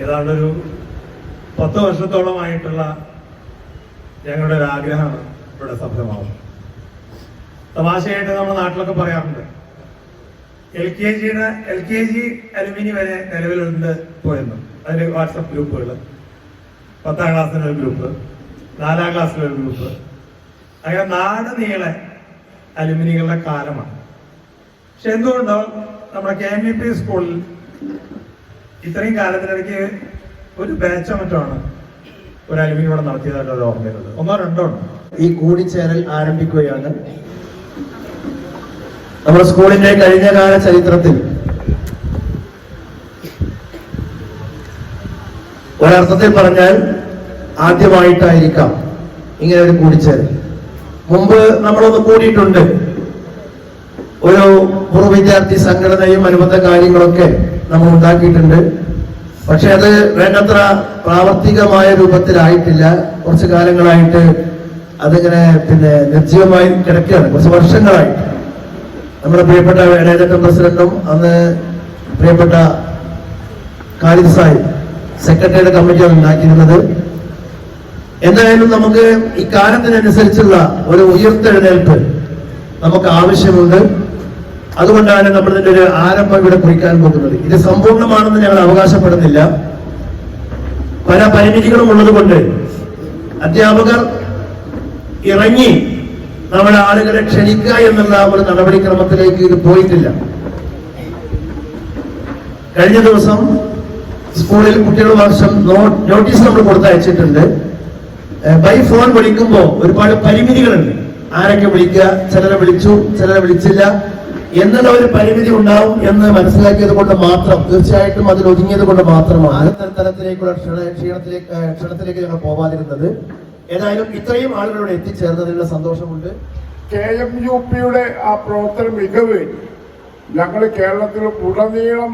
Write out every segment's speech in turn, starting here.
ഏതാണ്ടൊരു 10 വർഷത്തോളമായിട്ടുള്ള ഞങ്ങളുടെ ഒരു ആഗ്രഹമാണ് ഇവിടെ സഫലമാവും. തമാശയായിട്ട് നമ്മുടെ നാട്ടിലൊക്കെ പറയാറുണ്ട്, LKG അലുമിനി വരെ നിലവിലുണ്ട് പോയെന്നും. അതിൽ വാട്സപ്പ് ഗ്രൂപ്പുകൾ, 10ാം ക്ലാസ്സിനൊരു ഗ്രൂപ്പ്, 4ാം ക്ലാസ്സിലൊരു ഗ്രൂപ്പ്, അങ്ങനെ നാട് നീളെ അലുമിനികളുടെ കാലമാണ്. പക്ഷെ എന്തുകൊണ്ടോ നമ്മുടെ KMEP സ്കൂളിൽ ഇത്രയും കാലത്തിനിടയ്ക്ക് ഒരു ബാച്ചോ മറ്റാണ് ഒരു അലുമിനി ഇവിടെ നടത്തിയതായിട്ട് ഒരു ഓർമ്മയുള്ളത്. 1 or 2 ഉണ്ട്. ഈ കൂടിച്ചേരൽ ആരംഭിക്കുകയാണ്. നമ്മുടെ സ്കൂളിന്റെ കഴിഞ്ഞകാല ചരിത്രത്തിൽ ഒരർത്ഥത്തിൽ പറഞ്ഞാൽ ആദ്യമായിട്ടായിരിക്കാം ഇങ്ങനെ ഒരു കൂടിച്ചേരൽ. മുമ്പ് നമ്മളൊന്ന് കൂടിയിട്ടുണ്ട്. ഒരു പൂർവ്വ വിദ്യാർത്ഥി സംഘടനയും അനുബന്ധ കാര്യങ്ങളൊക്കെ നമ്മൾ ഉണ്ടാക്കിയിട്ടുണ്ട്. പക്ഷെ അത് വേണ്ടത്ര പ്രാവർത്തികമായ രൂപത്തിലായിട്ടില്ല. കുറച്ച് കാലങ്ങളായിട്ട് അതിങ്ങനെ നിർജ്ജീവമായി കിടക്കുകയാണ്. കുറച്ച് വർഷങ്ങളായിട്ട് നമ്മുടെ പ്രിയപ്പെട്ട ഇടയചട്ടം പ്രസിഡന്റും അന്ന് പ്രിയപ്പെട്ട ഖാലിദ് സാഹിബ് സെക്രട്ടറിയുടെ കമ്മിറ്റിയാണ് ഉണ്ടാക്കിയിരുന്നത്. എന്തായാലും നമുക്ക് ഈ കാലത്തിനനുസരിച്ചുള്ള ഒരു ഉയർത്തെഴുന്നേൽപ്പ് നമുക്ക് ആവശ്യമുണ്ട്. അതുകൊണ്ടാണ് നമ്മൾ ഇതിന്റെ ഒരു ആരംഭം ഇവിടെ കുറിക്കാൻ പോകുന്നത്. ഇത് സമ്പൂർണ്ണമാണെന്ന് ഞങ്ങൾ അവകാശപ്പെടുന്നില്ല. പല പരിമിതികളും ഉള്ളത് കൊണ്ട് അധ്യാപകർ ഇറങ്ങി നമ്മുടെ ആളുകളെ ക്ഷണിക്കുക എന്നുള്ള ഒരു നടപടിക്രമത്തിലേക്ക് ഇത് പോയിട്ടില്ല. കഴിഞ്ഞ ദിവസം സ്കൂളിൽ കുട്ടികളുടെ വർഷം നോട്ടീസ് നമ്മൾ കൊടുത്തയച്ചിട്ടുണ്ട്. ബൈ ഫോൺ വിളിക്കുമ്പോൾ ഒരുപാട് പരിമിതികളുണ്ട്. ആരൊക്കെ വിളിക്കുക, ചിലരെ വിളിച്ചു, ചിലരെ വിളിച്ചില്ല എന്നുള്ള ഒരു പരിമിതി ഉണ്ടാവും എന്ന് മനസ്സിലാക്കിയത് കൊണ്ട് മാത്രം, തീർച്ചയായിട്ടും അതിൽ ഒതുങ്ങിയത് കൊണ്ട് മാത്രമാണ് തരത്തിലേക്കുള്ള ക്ഷണത്തിലേക്ക് ഞങ്ങൾ പോവാതിരുന്നത്. ഏതായാലും ഇത്രയും ആളുകളോട് എത്തിച്ചേർന്നതിലുള്ള സന്തോഷമുണ്ട്. KMUPയുടെ ആ പ്രവർത്തന മികവ് ഞങ്ങൾ കേരളത്തിൽ ഉടനീളം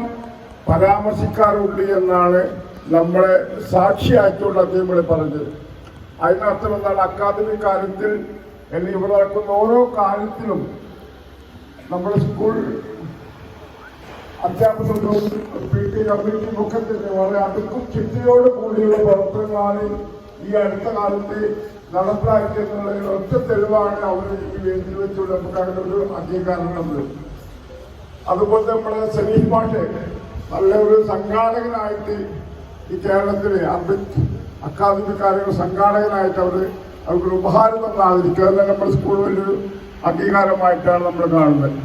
പരാമർശിക്കാറുണ്ട് എന്നാണ് നമ്മളെ സാക്ഷിയാക്കിയുള്ള അദ്ദേഹം ഇവിടെ പറഞ്ഞത്. അതിനർത്ഥം എന്താണ്? അക്കാദമിക് കാര്യത്തിൽ ഇവിടെ നടക്കുന്ന ഓരോ കാര്യത്തിലും നമ്മുടെ സ്കൂൾ അധ്യാപകർക്കും PT കമ്മിറ്റിക്കും ഒക്കെ തന്നെ വളരെ അടുക്കും ചിട്ടയോട് കൂടിയുള്ള പ്രവർത്തനങ്ങളാണ് ഈ അടുത്ത കാലത്ത് നടപ്പിലാക്കിയെന്നുള്ളതിൽ ഒറ്റ തെളിവാണ് അവർ ഈ വേദിയിൽ വെച്ചുകൊണ്ട് നമുക്ക് അങ്ങനെ ഒരു അംഗീകാരം തന്നത്. അതുപോലെ നമ്മുടെ സലീം മാഷ് നല്ല ഒരു സംഘാടകനായിട്ട് ഈ കേരളത്തിലെ അക്കാദമിക് കാര്യങ്ങൾ സംഘാടകനായിട്ട് അവർക്കൊരു ഉപഹാരം തന്നാതിരിക്കുക. അത് നമ്മുടെ സ്കൂളിൽ വലിയൊരു അംഗീകാരമായിട്ടാണ് നമ്മൾ കാണുന്നത്.